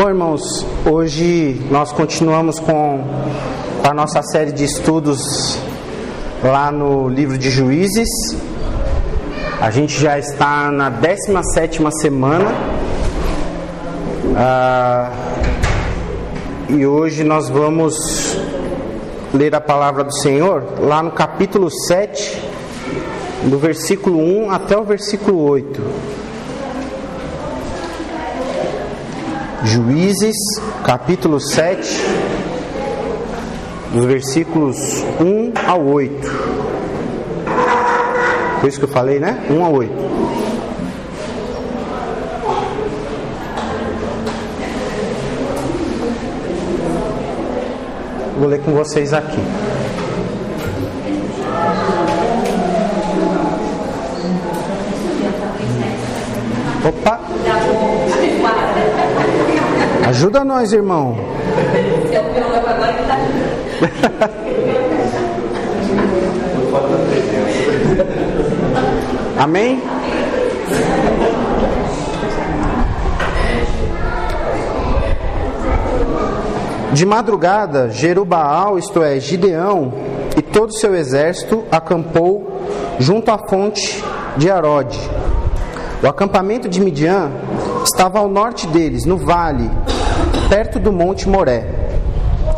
Bom, irmãos, hoje nós continuamos com a nossa série de estudos lá no livro de Juízes. A gente já está na 17ª semana e hoje nós vamos ler a palavra do Senhor lá no capítulo 7, do versículo 1 até o versículo 8. Juízes, capítulo 7, dos versículos 1 ao 8. Foi isso que eu falei, né? 1 ao 8. Vou ler com vocês aqui. Opa! Ajuda nós, irmão. Amém? De madrugada, Jerubaal, isto é, Gideão, e todo o seu exército acampou junto à fonte de Arode. O acampamento de Midian estava ao norte deles, no vale, perto do monte Moré.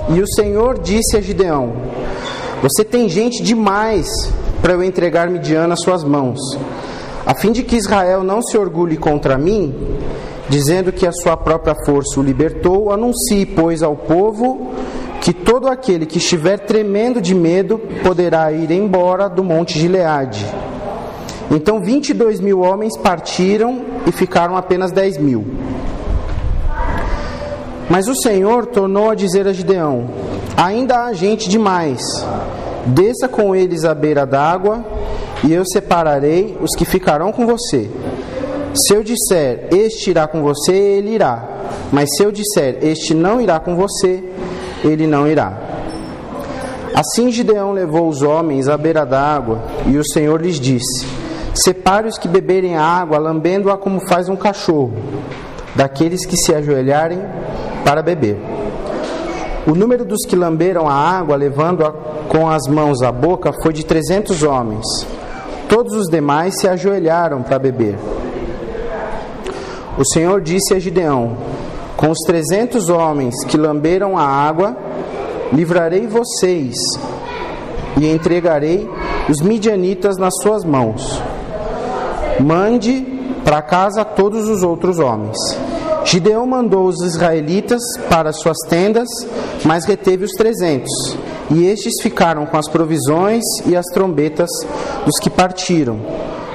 E o Senhor disse a Gideão: você tem gente demais para eu entregar Midian nas suas mãos, a fim de que Israel não se orgulhe contra mim, dizendo que a sua própria força o libertou. Anuncie, pois, ao povo que todo aquele que estiver tremendo de medo poderá ir embora do monte Gileade. Então 22.000 homens partiram e ficaram apenas 10.000. Mas o Senhor tornou a dizer a Gideão: ainda há gente demais. Desça com eles à beira d'água, e eu separarei os que ficarão com você. Se eu disser, este irá com você, ele irá. Mas se eu disser, este não irá com você, ele não irá. Assim Gideão levou os homens à beira d'água, e o Senhor lhes disse: separe os que beberem a água, lambendo-a como faz um cachorro, daqueles que se ajoelharem para beber. O número dos que lamberam a água, levando-a com as mãos à boca, foi de 300 homens. Todos os demais se ajoelharam para beber. O Senhor disse a Gideão: com os 300 homens que lamberam a água, livrarei vocês e entregarei os midianitas nas suas mãos. Mande para casa todos os outros homens. Gideão mandou os israelitas para suas tendas, mas reteve os 300. E estes ficaram com as provisões e as trombetas dos que partiram.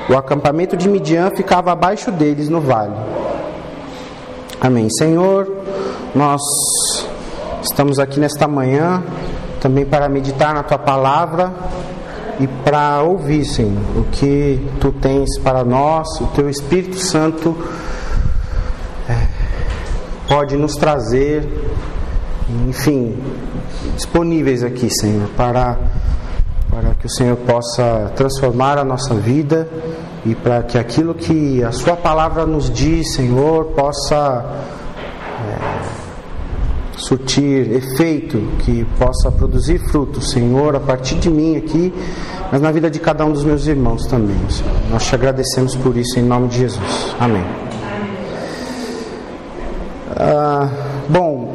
O acampamento de Midian ficava abaixo deles no vale. Amém. Senhor, nós estamos aqui nesta manhã também para meditar na Tua Palavra e para ouvir, Senhor, o que Tu tens para nós. O Teu Espírito Santo pode nos trazer, enfim, disponíveis aqui, Senhor, para que o Senhor possa transformar a nossa vida e para que aquilo que a Sua Palavra nos diz, Senhor, possa surtir efeito, que possa produzir fruto, Senhor, a partir de mim aqui, mas na vida de cada um dos meus irmãos também, Senhor. Nós te agradecemos por isso, em nome de Jesus. Amém. Bom,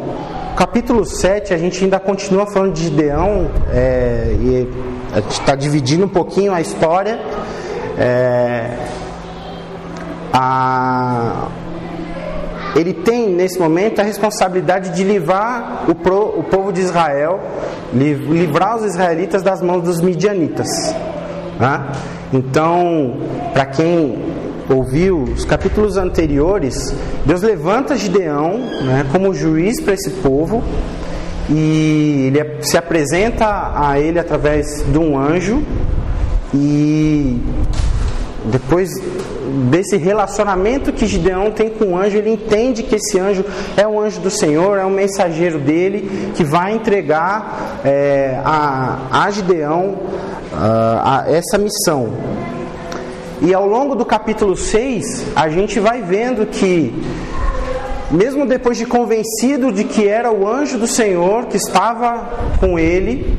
capítulo 7, a gente ainda continua falando de Gideão, e a gente está dividindo um pouquinho a história. Ele tem, nesse momento, a responsabilidade de livrar o povo de Israel, livrar os israelitas das mãos dos midianitas. Então, para quem ouviu os capítulos anteriores, Deus levanta Gideão, como juiz para esse povo, e ele se apresenta a ele através de um anjo, e depois desse relacionamento que Gideão tem com o anjo, ele entende que esse anjo é um anjo do Senhor, é um mensageiro dele, que vai entregar a Gideão essa missão. E ao longo do capítulo 6, a gente vai vendo que mesmo depois de convencido de que era o anjo do Senhor que estava com ele,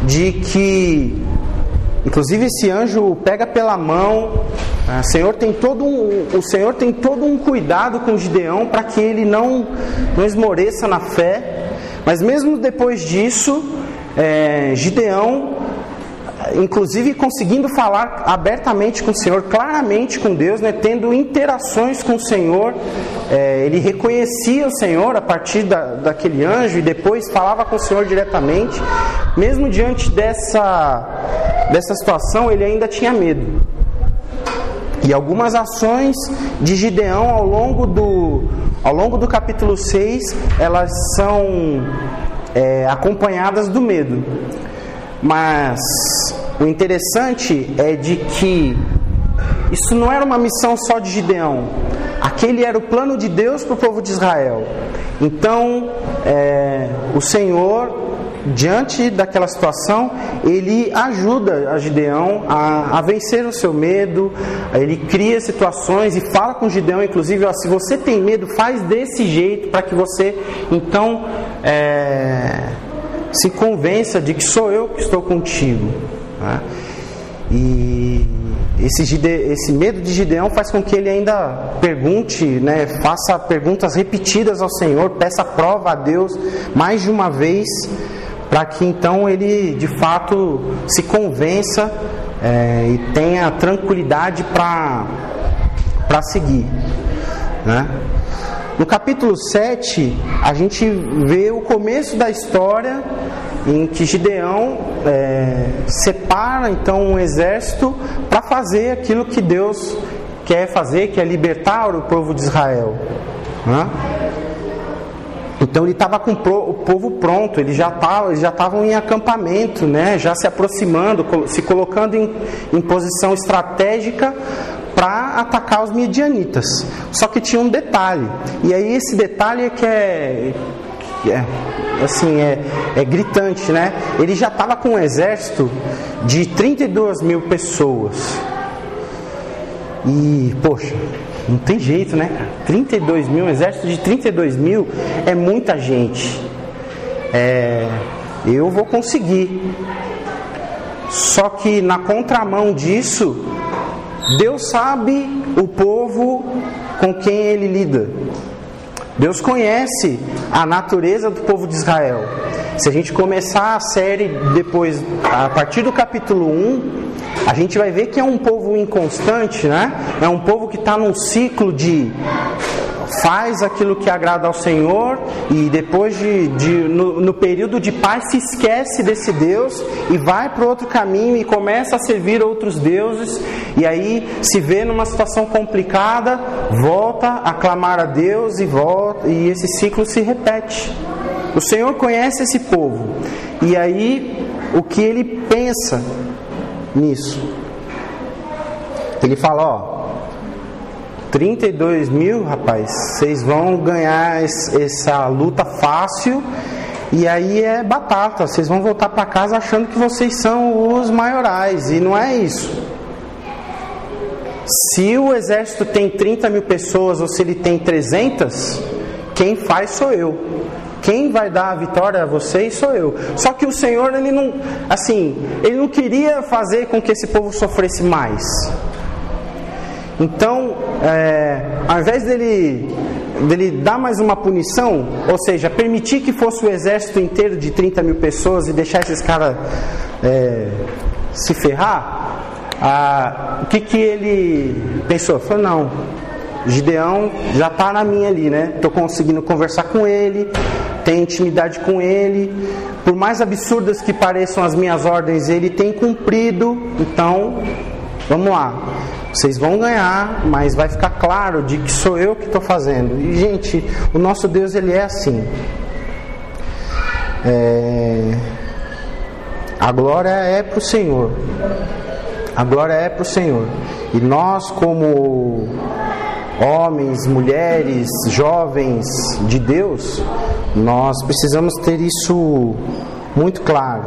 de que, inclusive, esse anjo o pega pela mão, o Senhor tem todo um cuidado com Gideão para que ele não esmoreça na fé. Mas mesmo depois disso, Gideão, inclusive conseguindo falar abertamente com o Senhor, claramente com Deus, né, tendo interações com o Senhor, ele reconhecia o Senhor a partir daquele anjo e depois falava com o Senhor diretamente. Mesmo diante dessa situação, ele ainda tinha medo. E algumas ações de Gideão ao longo do capítulo 6, elas são acompanhadas do medo. Mas o interessante é de que isso não era uma missão só de Gideão. Aquele era o plano de Deus para o povo de Israel. Então, o Senhor, diante daquela situação, ele ajuda a Gideão a vencer o seu medo. Ele cria situações e fala com Gideão, inclusive, se você tem medo, faz desse jeito para que você, então, se convença de que sou eu que estou contigo, né? E esse medo de Gideão faz com que ele ainda pergunte, né, faça perguntas repetidas ao Senhor, peça prova a Deus mais de uma vez, para que então ele de fato se convença e tenha tranquilidade para seguir, né? No capítulo 7, a gente vê o começo da história em que Gideão separa então um exército para fazer aquilo que Deus quer fazer, que é libertar o povo de Israel, né? Então ele estava com o povo pronto, eles já estavam em acampamento, né? Já se aproximando, se colocando em posição estratégica para atacar os midianitas. Só que tinha um detalhe, e aí esse detalhe é que é gritante, né? Ele já estava com um exército de 32 mil pessoas. E, poxa, não tem jeito, né? 32 mil, um exército de 32 mil é muita gente. Eu vou conseguir. Só que na contramão disso, Deus sabe o povo com quem ele lida. Deus conhece a natureza do povo de Israel. Se a gente começar a série depois, a partir do capítulo 1, a gente vai ver que é um povo inconstante, né? É um povo que está num ciclo de faz aquilo que agrada ao Senhor e depois no período de paz se esquece desse Deus e vai para outro caminho e começa a servir outros deuses, e aí se vê numa situação complicada, volta a clamar a Deus e esse ciclo se repete. O Senhor conhece esse povo, e aí o que ele pensa nisso? Ele fala, 32 mil, rapaz, vocês vão ganhar essa luta fácil, e aí é batata, vocês vão voltar para casa achando que vocês são os maiorais, e não é isso. Se o exército tem 30 mil pessoas ou se ele tem 300, quem faz sou eu. Quem vai dar a vitória a vocês sou eu. Só que o Senhor, ele não queria fazer com que esse povo sofresse mais. Então, ao invés dele dar mais uma punição, ou seja, permitir que fosse o exército inteiro de 30 mil pessoas e deixar esses caras se ferrar, o que ele pensou? Falou, não, Gideão já está na minha ali, né? Estou conseguindo conversar com ele, tenho intimidade com ele, por mais absurdas que pareçam as minhas ordens, ele tem cumprido, então, vamos lá. Vocês vão ganhar, mas vai ficar claro de que sou eu que estou fazendo. E, gente, o nosso Deus, ele é assim. A glória é para o Senhor. A glória é para o Senhor. E nós, como homens, mulheres, jovens de Deus, nós precisamos ter isso muito claro,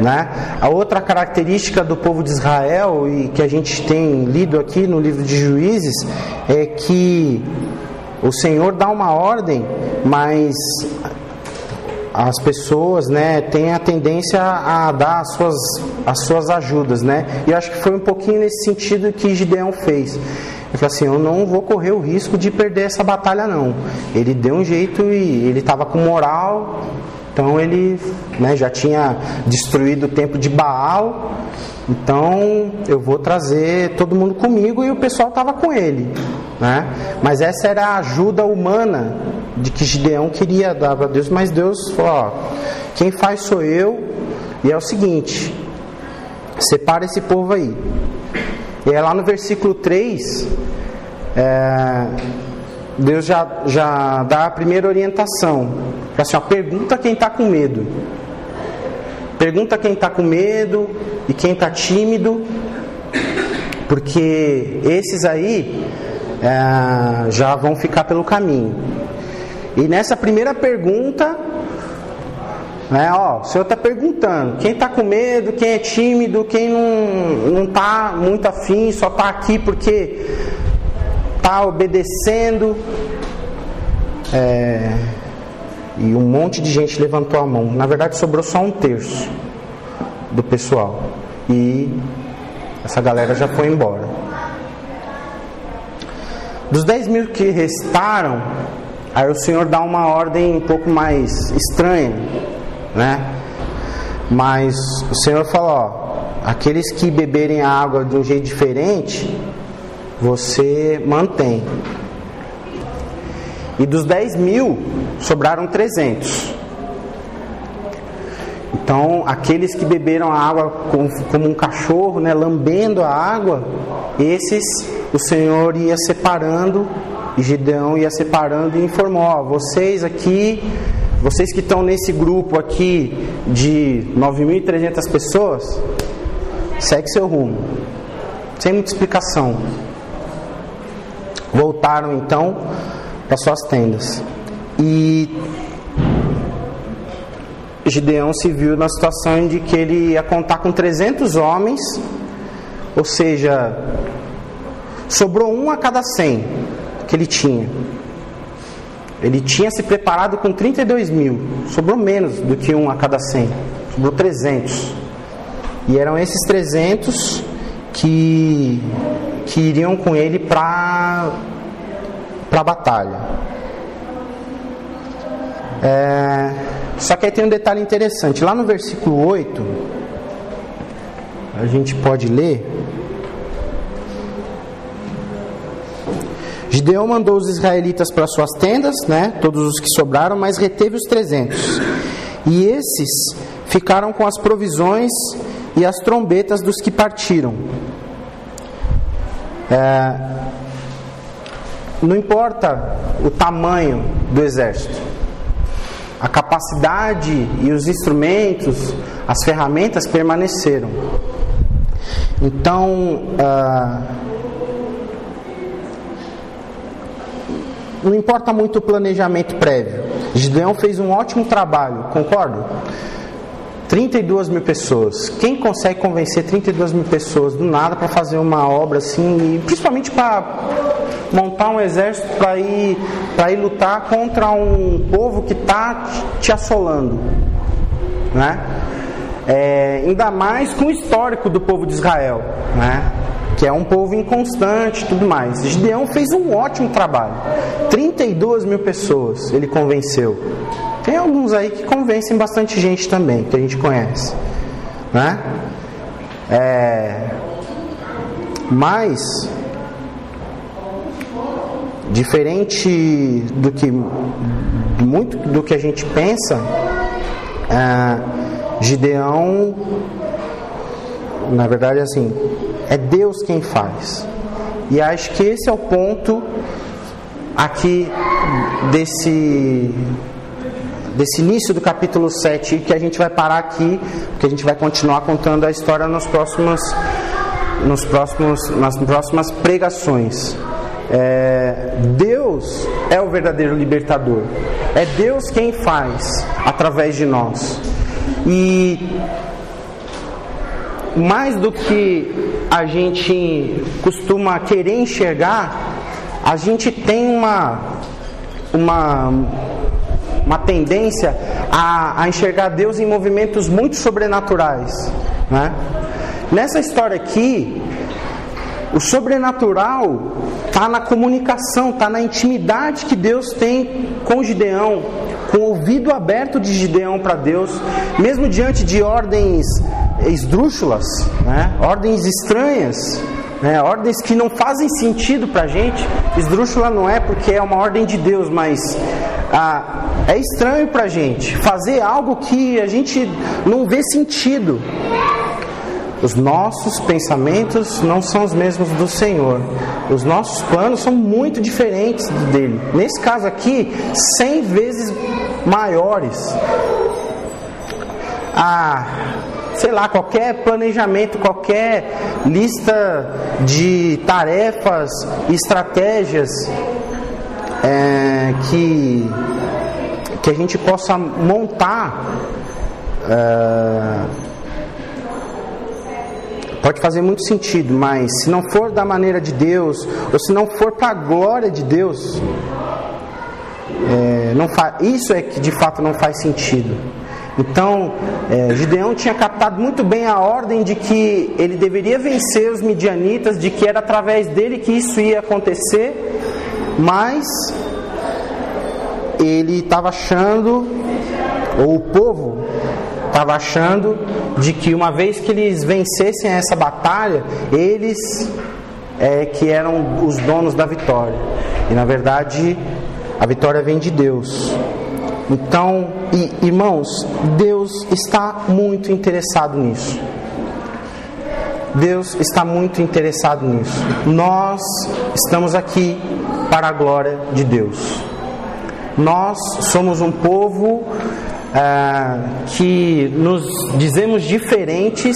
né? A outra característica do povo de Israel, e que a gente tem lido aqui no livro de Juízes, é que o Senhor dá uma ordem, mas as pessoas, né, têm a tendência a dar as suas ajudas, né? E eu acho que foi um pouquinho nesse sentido que Gideão fez. Ele falou assim: eu não vou correr o risco de perder essa batalha, não. Ele deu um jeito e ele estava com moral, então ele, né, já tinha destruído o templo de Baal, então eu vou trazer todo mundo comigo, e o pessoal estava com ele, né? Mas essa era a ajuda humana de que Gideão queria dar para Deus, mas Deus falou: ó, quem faz sou eu, e é o seguinte, separa esse povo aí. E aí lá no versículo 3, Deus já dá a primeira orientação. Fala assim, ó, pergunta quem está com medo. Pergunta quem está com medo e quem está tímido, porque esses aí já vão ficar pelo caminho. E nessa primeira pergunta, né, ó, o Senhor está perguntando quem está com medo, quem é tímido, quem não está muito afim, só está aqui porque está obedecendo. E um monte de gente levantou a mão. Na verdade sobrou só 1/3 do pessoal, e essa galera já foi embora. Dos 10.000 que restaram, aí o Senhor dá uma ordem um pouco mais estranha, né? Mas o Senhor fala: ó, aqueles que beberem a água de um jeito diferente, você mantém. E dos 10.000 sobraram 300. Então aqueles que beberam a água como um cachorro, né, lambendo a água, esses o Senhor ia separando, e Gideão ia separando e informou: ó, vocês que estão nesse grupo aqui de 9.300 pessoas, segue seu rumo, sem muita explicação. Voltaram então para suas tendas, e Gideão se viu na situação de que ele ia contar com 300 homens, ou seja, sobrou 1 a cada 100 que ele tinha. Ele tinha se preparado com 32.000, sobrou menos do que 1 a cada 100, sobrou 300. E eram esses 300 que iriam com ele para a batalha. Só que aí tem um detalhe interessante. Lá no versículo 8, a gente pode ler: Gideão mandou os israelitas para suas tendas, né, todos os que sobraram, mas reteve os 300. E esses ficaram com as provisões e as trombetas dos que partiram. Não importa o tamanho do exército, a capacidade e os instrumentos, as ferramentas permaneceram. Então, não importa muito o planejamento prévio. Gideão fez um ótimo trabalho, concordo? 32.000 pessoas. Quem consegue convencer 32.000 pessoas do nada para fazer uma obra assim, e principalmente para montar um exército para ir lutar contra um povo que está te assolando, né? Ainda mais com o histórico do povo de Israel, né? Que é um povo inconstante e tudo mais. Gideão fez um ótimo trabalho. 32.000 pessoas ele convenceu. Tem alguns aí que convencem bastante gente também, que a gente conhece, né? Mas diferente muito do que a gente pensa, Gideão, na verdade, assim, é Deus quem faz. E acho que esse é o ponto aqui desse início do capítulo 7, que a gente vai parar aqui, porque a gente vai continuar contando a história nas próximas pregações. Deus é o verdadeiro libertador. É Deus quem faz através de nós. E mais do que a gente costuma querer enxergar, a gente tem uma tendência a enxergar Deus em movimentos muito sobrenaturais, né? Nessa história aqui, o sobrenatural está na comunicação, está na intimidade que Deus tem com Gideão, com o ouvido aberto de Gideão para Deus, mesmo diante de ordens esdrúxulas, né? Ordens estranhas, né? Ordens que não fazem sentido para a gente. Esdrúxula não é porque é uma ordem de Deus, mas é estranho para a gente fazer algo que a gente não vê sentido. Os nossos pensamentos não são os mesmos do Senhor. Os nossos planos são muito diferentes dele. Nesse caso aqui, 100 vezes maiores. Sei lá, qualquer planejamento, qualquer lista de tarefas, estratégias que a gente possa montar, pode fazer muito sentido, mas se não for da maneira de Deus, ou se não for para a glória de Deus, isso é que de fato não faz sentido. Então, Gideão tinha captado muito bem a ordem de que ele deveria vencer os midianitas, de que era através dele que isso ia acontecer, mas ele estava achando, ou o povo estava achando, de que uma vez que eles vencessem essa batalha, eles que eram os donos da vitória. E na verdade, a vitória vem de Deus. Então, irmãos, Deus está muito interessado nisso. Deus está muito interessado nisso. Nós estamos aqui para a glória de Deus. Nós somos um povo que nos dizemos diferentes,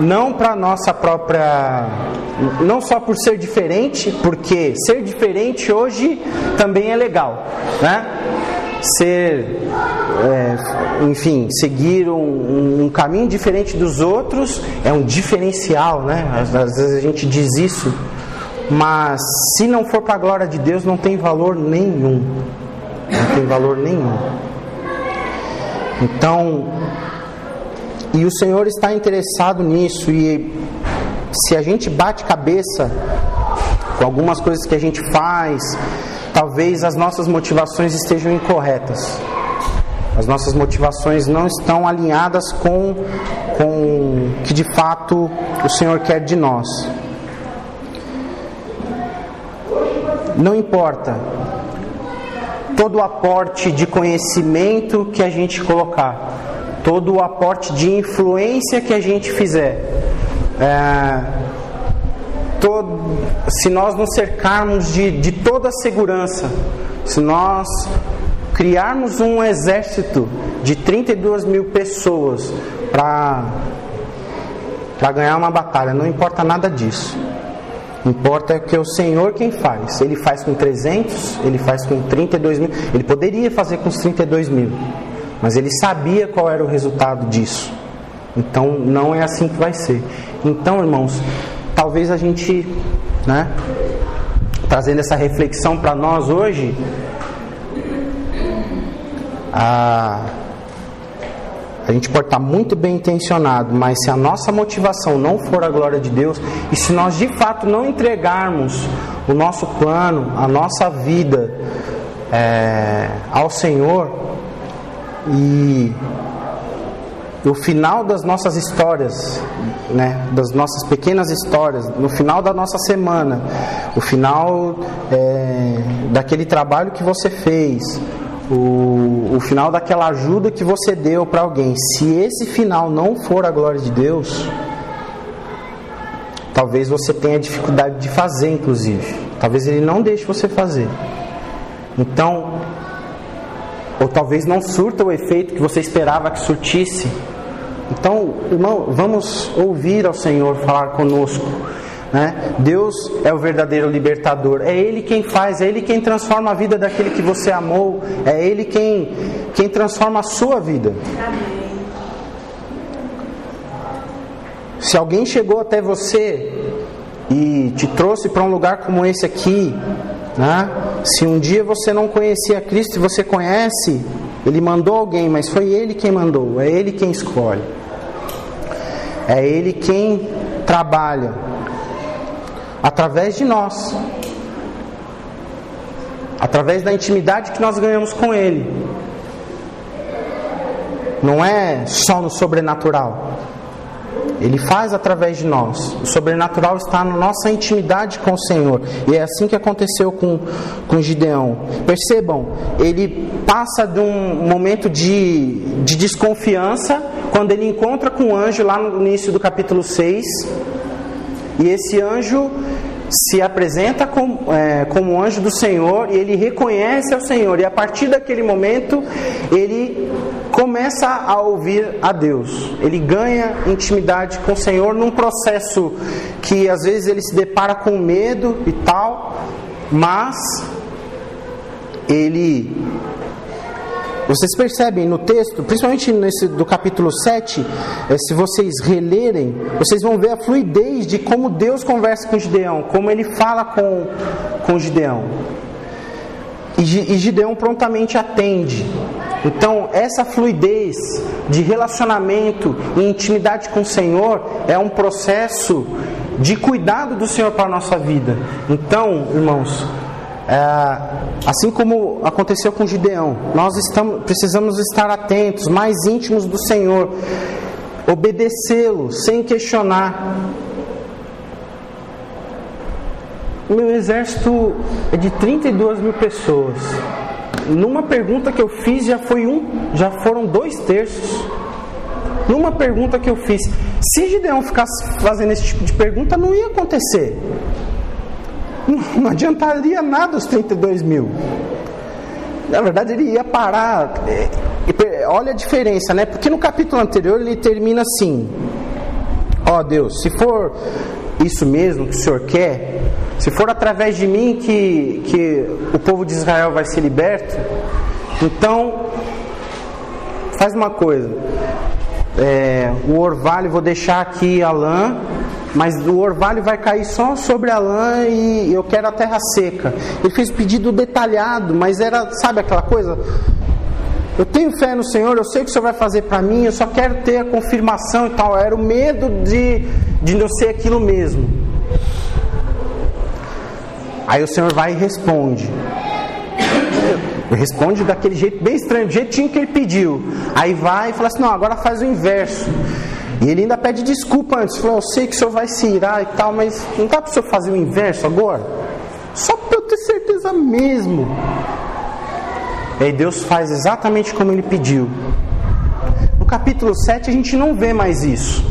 não para nossa própria, não só por ser diferente, porque ser diferente hoje também é legal, né? Seguir um caminho diferente dos outros é um diferencial, né? Às vezes a gente diz isso, mas se não for para a glória de Deus, não tem valor nenhum. Não tem valor nenhum. Então, e o Senhor está interessado nisso, e se a gente bate cabeça com algumas coisas que a gente faz, talvez as nossas motivações estejam incorretas. As nossas motivações não estão alinhadas com o que de fato o Senhor quer de nós. Não importa todo o aporte de conhecimento que a gente colocar, todo o aporte de influência que a gente fizer, se nós nos cercarmos de toda a segurança, se nós criarmos um exército de 32 mil pessoas para ganhar uma batalha, não importa nada disso. Importa que é o Senhor quem faz. Ele faz com 300, ele faz com 32 mil. Ele poderia fazer com os 32 mil, mas ele sabia qual era o resultado disso. Então não é assim que vai ser. Então, irmãos, talvez a gente, trazendo essa reflexão para nós hoje, a gente pode estar muito bem intencionado, mas se a nossa motivação não for a glória de Deus, e se nós de fato não entregarmos o nosso plano, a nossa vida ao Senhor, e no final das nossas histórias, das nossas pequenas histórias, no final da nossa semana, o final daquele trabalho que você fez, o final daquela ajuda que você deu para alguém, se esse final não for a glória de Deus, talvez você tenha dificuldade de fazer, inclusive. Talvez Ele não deixe você fazer. Então, ou talvez não surta o efeito que você esperava que surtisse. Então, irmão, vamos ouvir ao Senhor falar conosco. Deus é o verdadeiro libertador. É Ele quem faz, é Ele quem transforma a vida daquele que você amou, é Ele quem transforma a sua vida. Se alguém chegou até você e te trouxe para um lugar como esse aqui, né? Se um dia você não conhecia Cristo e você conhece, Ele mandou alguém, mas foi Ele quem mandou, é Ele quem escolhe, é Ele quem trabalha através de nós, através da intimidade que nós ganhamos com Ele. Não é só no sobrenatural. Ele faz através de nós. O sobrenatural está na nossa intimidade com o Senhor. E é assim que aconteceu com Gideão. Percebam, ele passa de um momento de desconfiança quando ele encontra com o anjo lá no início do capítulo 6. E esse anjo se apresenta como anjo do Senhor, e ele reconhece ao Senhor. E a partir daquele momento ele começa a ouvir a Deus. Ele ganha intimidade com o Senhor num processo que às vezes ele se depara com medo e tal, mas vocês percebem no texto, principalmente nesse do capítulo 7, se vocês relerem, vocês vão ver a fluidez de como Deus conversa com Gideão, como ele fala com Gideão. E Gideão prontamente atende. Então, essa fluidez de relacionamento e intimidade com o Senhor é um processo de cuidado do Senhor para a nossa vida. Então, irmãos, assim como aconteceu com Gideão, nós precisamos estar atentos, mais íntimos do Senhor, obedecê-lo sem questionar. O meu exército é de 32 mil pessoas. Numa pergunta que eu fiz já foram 2/3. Numa pergunta que eu fiz, se Gideão ficasse fazendo esse tipo de pergunta, não ia acontecer. Não adiantaria nada os 32 mil. Na verdade, ele ia parar. Olha a diferença, né? Porque no capítulo anterior ele termina assim: ó Deus, se for isso mesmo que o Senhor quer, se for através de mim que o povo de Israel vai ser liberto, então faz uma coisa, o orvalho, vou deixar aqui a lã, mas o orvalho vai cair só sobre a lã e eu quero a terra seca. Ele fez um pedido detalhado, mas era, sabe aquela coisa? Eu tenho fé no Senhor, eu sei o que o Senhor vai fazer para mim, eu só quero ter a confirmação e tal. Era o medo de não ser aquilo mesmo. Aí o Senhor vai e responde. Responde daquele jeito bem estranho, do jeitinho que ele pediu. Aí vai e fala assim: não, agora faz o inverso. E ele ainda pede desculpa antes. Falou: eu sei que o Senhor vai se irar e tal, mas não dá para o Senhor fazer o inverso agora? Só para eu ter certeza mesmo. E aí Deus faz exatamente como ele pediu. No capítulo 7 a gente não vê mais isso.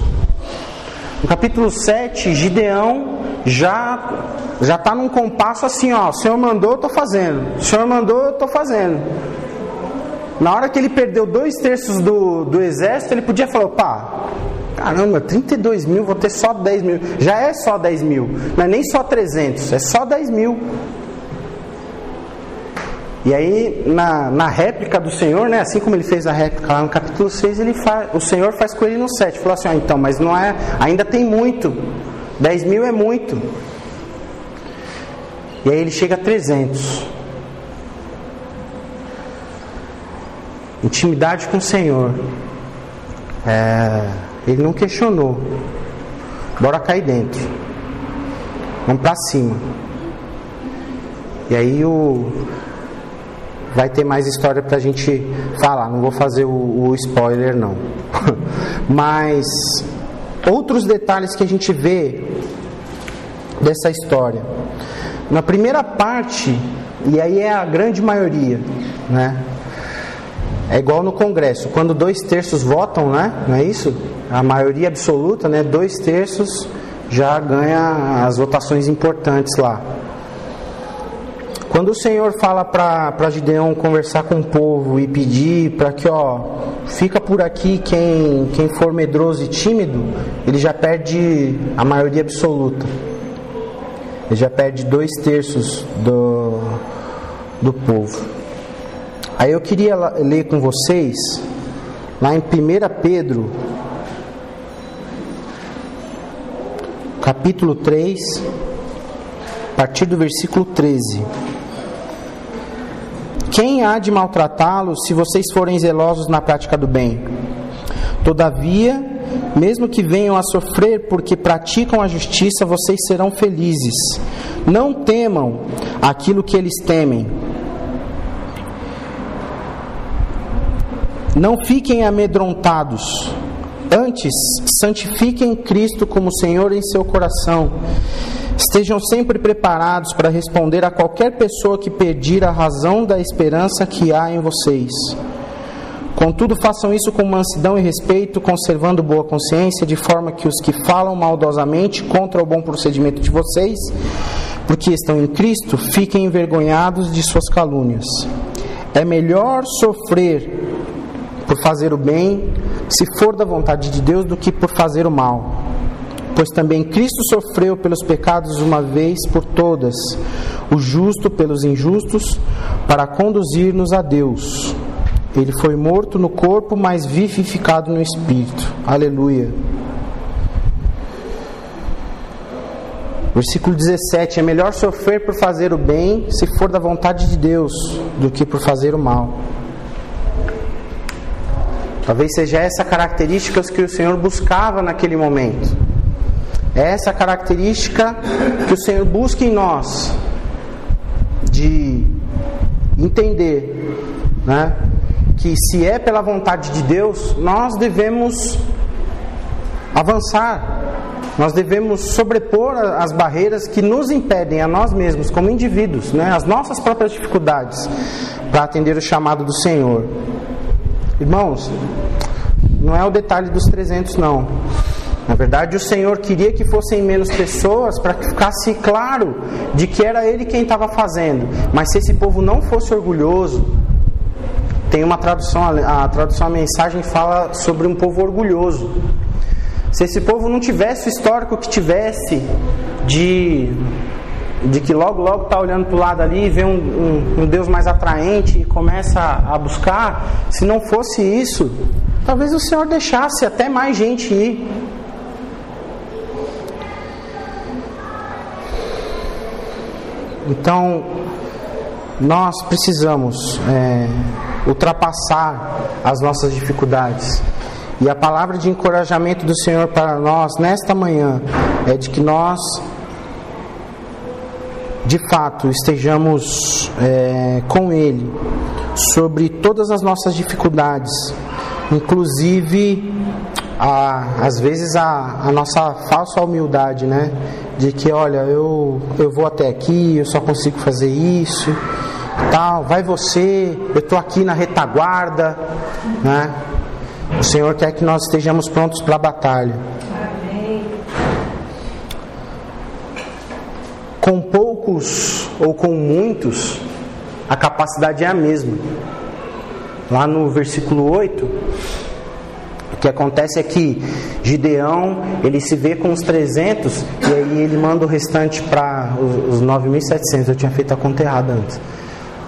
No capítulo 7, Gideão já está num compasso assim, ó: o Senhor mandou, eu estou fazendo. O Senhor mandou, eu estou fazendo. Na hora que ele perdeu 2/3 do exército, ele podia falar: pá, caramba, 32 mil, vou ter só 10 mil. Já é só 10 mil, não é nem só 300, é só 10 mil. E aí, na réplica do Senhor, né, assim como ele fez a réplica lá no capítulo 6, o Senhor faz com ele no 7. Falou assim: então, mas não é, ainda tem muito. 10 mil é muito. E aí ele chega a 300. Intimidade com o Senhor. Ele não questionou. Bora cair dentro. Vamos pra cima. E aí vai ter mais história pra gente falar. Não vou fazer o spoiler não. Mas outros detalhes que a gente vê dessa história. Na primeira parte, e aí é a grande maioria, né? É igual no Congresso, quando 2/3 votam, né? Não é isso? A maioria absoluta, né? 2/3 já ganha as votações importantes lá. Quando o Senhor fala para Gideão conversar com o povo e pedir para que, fica por aqui quem for medroso e tímido, ele já perde a maioria absoluta. Ele já perde 2/3 do povo. Aí eu queria ler com vocês, lá em 1 Pedro, capítulo 3, a partir do versículo 13. quem há de maltratá-los se vocês forem zelosos na prática do bem? Todavia, mesmo que venham a sofrer porque praticam a justiça, vocês serão felizes. Não temam aquilo que eles temem. Não fiquem amedrontados. Antes, santifiquem Cristo como Senhor em seu coração. Estejam sempre preparados para responder a qualquer pessoa que pedir a razão da esperança que há em vocês. Contudo, façam isso com mansidão e respeito, conservando boa consciência, de forma que os que falam maldosamente contra o bom procedimento de vocês, porque estão em Cristo, fiquem envergonhados de suas calúnias. É melhor sofrer por fazer o bem, se for da vontade de Deus, do que por fazer o mal. Pois também Cristo sofreu pelos pecados uma vez por todas, o justo pelos injustos, para conduzir-nos a Deus. Ele foi morto no corpo, mas vivificado no espírito. Aleluia. Versículo 17. É melhor sofrer por fazer o bem, se for da vontade de Deus, do que por fazer o mal. Talvez seja essa característica que o Senhor buscava naquele momento. É essa característica que o Senhor busca em nós, de entender, né, que se é pela vontade de Deus, nós devemos avançar, nós devemos sobrepor as barreiras que nos impedem a nós mesmos, como indivíduos, né, as nossas próprias dificuldades, para atender o chamado do Senhor. Irmãos, não é o detalhe dos 300 não. Na verdade, o Senhor queria que fossem menos pessoas para que ficasse claro de que era Ele quem estava fazendo. Mas se esse povo não fosse orgulhoso, tem uma tradução, a mensagem fala sobre um povo orgulhoso. Se esse povo não tivesse o histórico que tivesse de que logo está olhando para o lado ali e vê um Deus mais atraente e começa a buscar, se não fosse isso, talvez o Senhor deixasse até mais gente ir. Então, nós precisamos ultrapassar as nossas dificuldades. E a palavra de encorajamento do Senhor para nós nesta manhã é de que nós, de fato, estejamos com Ele sobre todas as nossas dificuldades, inclusive às vezes a nossa falsa humildade, né? De que, olha, eu vou até aqui, eu só consigo fazer isso, tal, vai você, eu estou aqui na retaguarda, né? O Senhor quer que nós estejamos prontos para a batalha. Com poucos ou com muitos, a capacidade é a mesma. Lá no versículo 8, o que acontece é que Gideão, ele se vê com os 300 e aí ele manda o restante para os 9.700. Eu tinha feito a conta errada antes.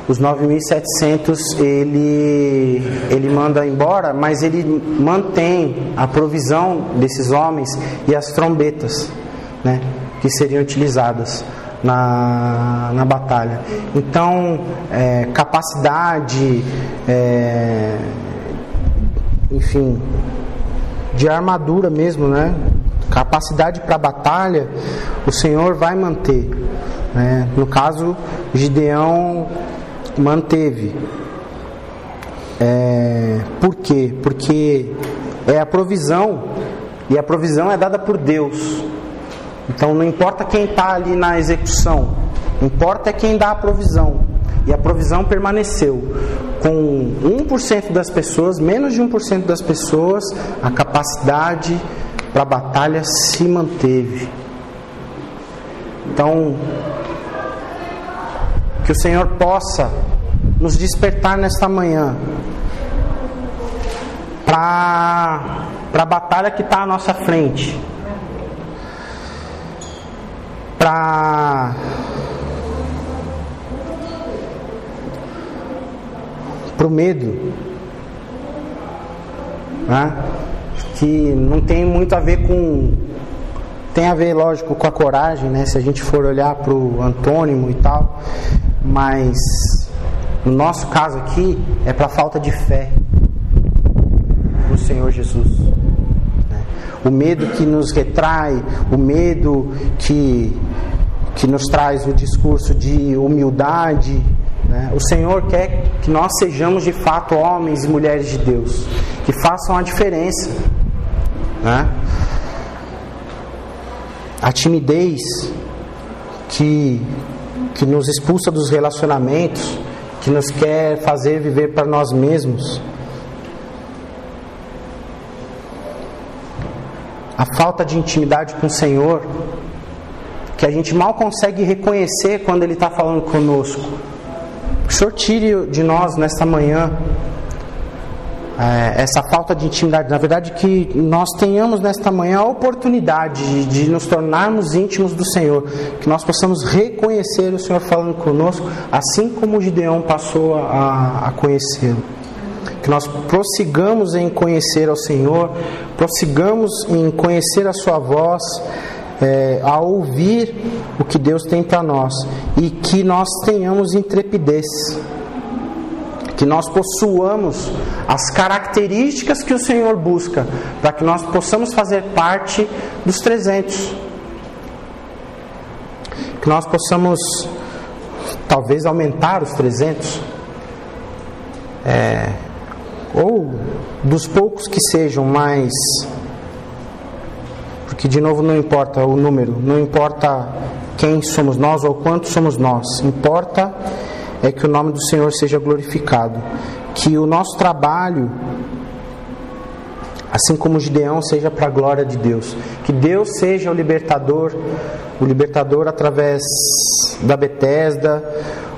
Os 9.700 ele manda embora, mas ele mantém a provisão desses homens e as trombetas, né, que seriam utilizadas na batalha. Então, capacidade, enfim, de armadura mesmo, né? Capacidade para a batalha, o Senhor vai manter, né? No caso, Gideão manteve. Por quê? Porque é a provisão, e a provisão é dada por Deus. Então não importa quem está ali na execução, importa é quem dá a provisão. E a provisão permaneceu. Com 1% das pessoas, menos de 1% das pessoas, a capacidade para a batalha se manteve. Então, que o Senhor possa nos despertar nesta manhã para a batalha que está à nossa frente, para o medo, né? Que não tem muito a ver com... Tem a ver, lógico, com a coragem, né? Se a gente for olhar para o antônimo e tal, mas No nosso caso aqui, é para falta de fé no Senhor Jesus. O medo que nos retrai, o medo que nos traz o discurso de humildade, né? O Senhor quer que nós sejamos de fato homens e mulheres de Deus, que façam a diferença, né? A timidez que nos expulsa dos relacionamentos, que nos quer fazer viver para nós mesmos, a falta de intimidade com o Senhor, que a gente mal consegue reconhecer quando Ele está falando conosco. O Senhor tire de nós nesta manhã essa falta de intimidade. Na verdade, que nós tenhamos nesta manhã a oportunidade de nos tornarmos íntimos do Senhor, que nós possamos reconhecer o Senhor falando conosco, assim como o Gideão passou a conhecê-lo. Que nós prossigamos em conhecer ao Senhor, prossigamos em conhecer a Sua voz, a ouvir o que Deus tem para nós, e que nós tenhamos intrepidez, que nós possuamos as características que o Senhor busca, para que nós possamos fazer parte dos 300, que nós possamos talvez aumentar os 300, ou dos poucos que sejam, mas porque de novo não importa o número, não importa quem somos nós ou quantos somos nós, importa é que o nome do Senhor seja glorificado, que o nosso trabalho, assim como o Gideão, seja para a glória de Deus, que Deus seja o libertador através da Betesda,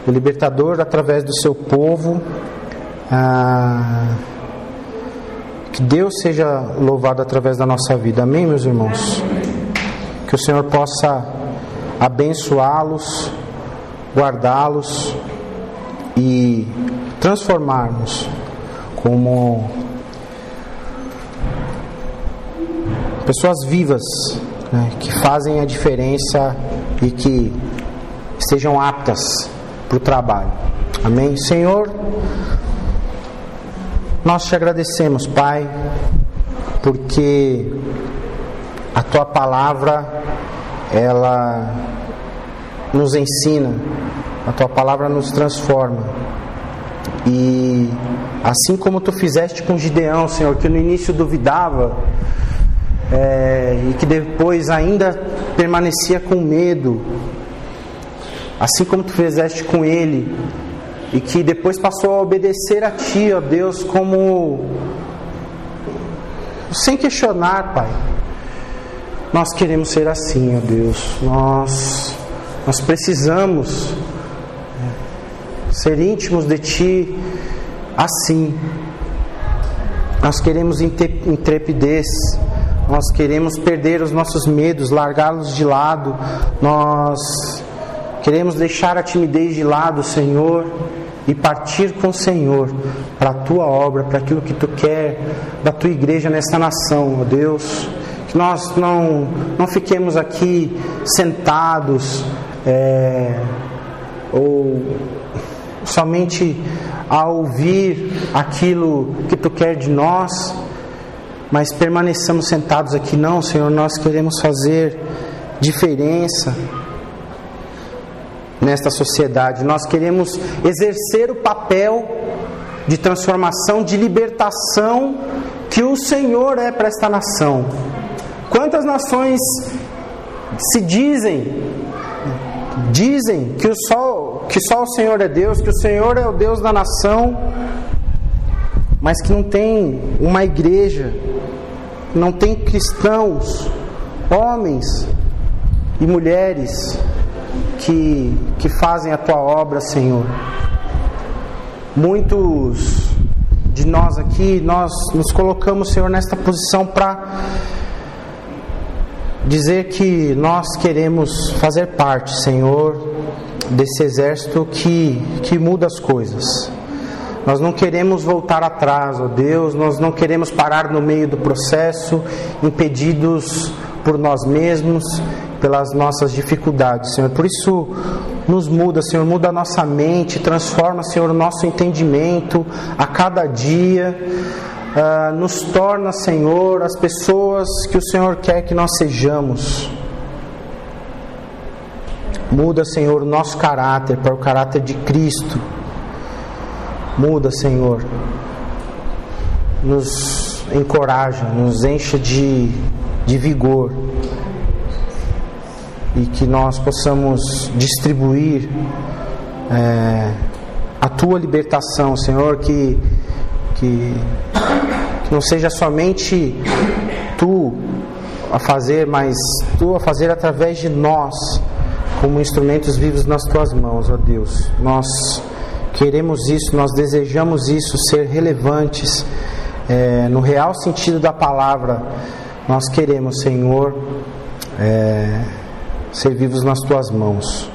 o libertador através do seu povo, que Deus seja louvado através da nossa vida. Amém, meus irmãos? Que o Senhor possa abençoá-los, guardá-los e transformar-nos como pessoas vivas, né, que fazem a diferença e que estejam aptas para o trabalho. Amém? Senhor, nós te agradecemos, Pai, porque a Tua palavra, ela nos ensina, a Tua palavra nos transforma. E assim como Tu fizeste com Gideão, Senhor, que no início duvidava, e que depois ainda permanecia com medo, assim como Tu fizeste com ele, e que depois passou a obedecer a Ti, ó Deus, como sem questionar, Pai. Nós queremos ser assim, ó Deus. Nós precisamos ser íntimos de Ti assim. Nós queremos intrepidez. Nós queremos perder os nossos medos, largá-los de lado. Nós queremos deixar a timidez de lado, Senhor, e partir com o Senhor para a Tua obra, para aquilo que Tu quer da Tua igreja nesta nação, ó Deus. Que nós não fiquemos aqui sentados ou somente a ouvir aquilo que Tu quer de nós, mas permaneçamos sentados aqui. Não, Senhor, nós queremos fazer diferença nesta sociedade. Nós queremos exercer o papel de transformação, de libertação que o Senhor é para esta nação. Quantas nações se dizem que só o Senhor é Deus, que o Senhor é o Deus da nação, mas que não tem uma igreja, não tem cristãos, homens e mulheres que fazem a Tua obra, Senhor. Muitos de nós aqui, nós nos colocamos, Senhor, nesta posição para dizer que nós queremos fazer parte, Senhor, desse exército que muda as coisas. Nós não queremos voltar atrás, ó Deus, nós não queremos parar no meio do processo, impedidos por nós mesmos, pelas nossas dificuldades, Senhor. Por isso, nos muda, Senhor, muda a nossa mente, transforma, Senhor, o nosso entendimento a cada dia, nos torna, Senhor, as pessoas que o Senhor quer que nós sejamos. Muda, Senhor, o nosso caráter para o caráter de Cristo. Muda, Senhor, nos encoraja, nos encha de vigor, e que nós possamos distribuir a Tua libertação, Senhor, que não seja somente Tu a fazer, mas Tu a fazer através de nós, como instrumentos vivos nas Tuas mãos, ó Deus. Nós queremos isso, nós desejamos isso, ser relevantes no real sentido da palavra. Nós queremos, Senhor, ser vivos nas Tuas mãos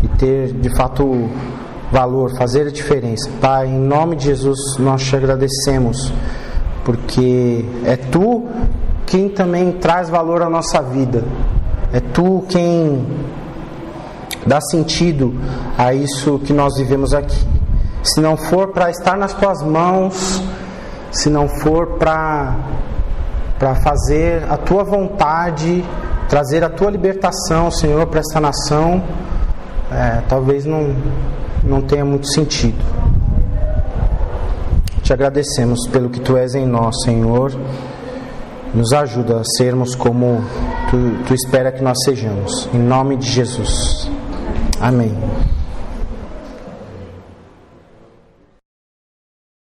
e ter de fato valor, fazer a diferença. Pai, em nome de Jesus nós te agradecemos, porque é Tu quem também traz valor à nossa vida, é Tu quem dá sentido a isso que nós vivemos aqui. Se não for para estar nas Tuas mãos, se não for para fazer a Tua vontade, trazer a Tua libertação, Senhor, para esta nação, talvez não tenha muito sentido. Te agradecemos pelo que Tu és em nós, Senhor. Nos ajuda a sermos como Tu espera que nós sejamos. Em nome de Jesus. Amém.